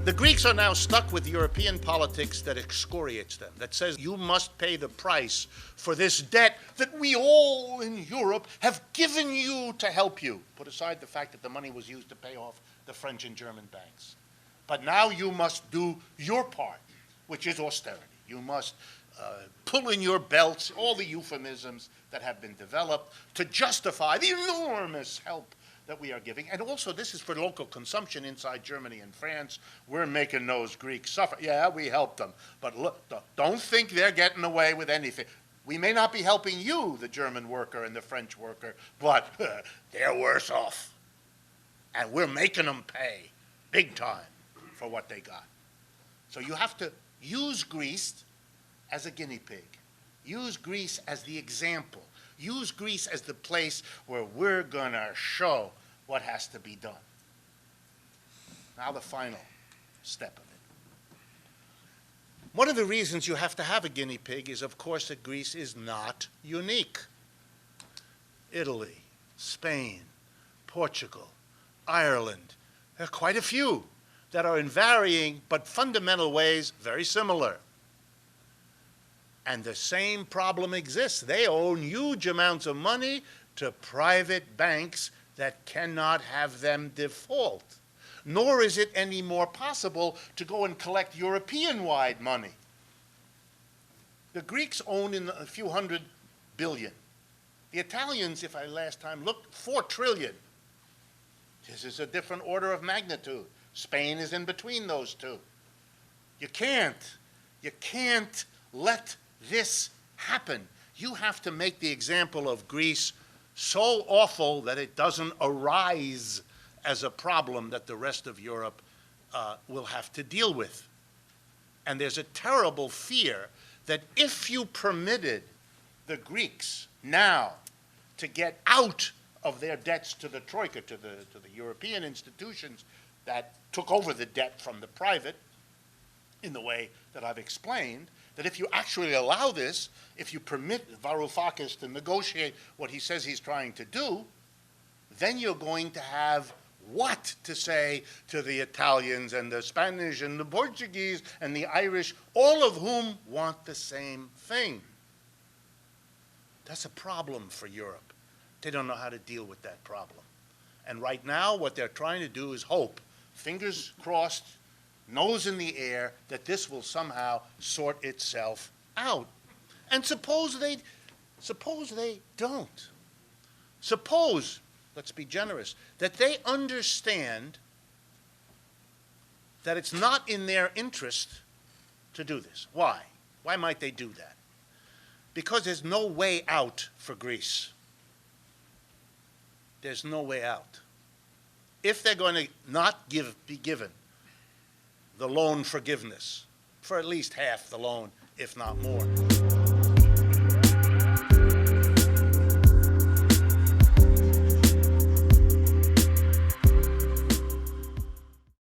The Greeks are now stuck with European politics that excoriates them, that says you must pay the price for this debt that we all in Europe have given you to help you. Put aside the fact that the money was used to pay off the French and German banks. But now you must do your part, which is austerity. You must pull in your belts, all the euphemisms that have been developed to justify the enormous help that we are giving. And also, this is for local consumption inside Germany and France. We're making those Greeks suffer. Yeah, we helped them. But look, don't think they're getting away with anything. We may not be helping you, the German worker and the French worker, but they're worse off. And we're making them pay big time for what they got. So you have to use Greece as a guinea pig. Use Greece as the example. Use Greece as the place where we're going to show what has to be done. Now the final step of it. One of the reasons you have to have a guinea pig is, of course, that Greece is not unique. Italy, Spain, Portugal, Ireland, there are quite a few that are in varying but fundamental ways very similar. And the same problem exists. They own huge amounts of money to private banks that cannot have them default. Nor is it any more possible to go and collect European-wide money. The Greeks own in a few hundred billion. The Italians, if I last time looked, 4 trillion. This is a different order of magnitude. Spain is in between those two. You can't let this happen. You have to make the example of Greece so awful that it doesn't arise as a problem that the rest of Europe will have to deal with. And there's a terrible fear that if you permitted the Greeks now to get out of their debts to the Troika, to the European institutions that took over the debt from the private in the way that I've explained, that if you actually allow this, if you permit Varoufakis to negotiate what he says he's trying to do, then you're going to have what to say to the Italians and the Spanish and the Portuguese and the Irish, all of whom want the same thing. That's a problem for Europe. They don't know how to deal with that problem. And right now, what they're trying to do is hope, fingers crossed, nose in the air, that this will somehow sort itself out. And suppose they don't. Suppose, let's be generous, that they understand that it's not in their interest to do this. Why? Why might they do that? Because there's no way out for Greece. There's no way out. If they're going to not be given the loan forgiveness, for at least half the loan, if not more.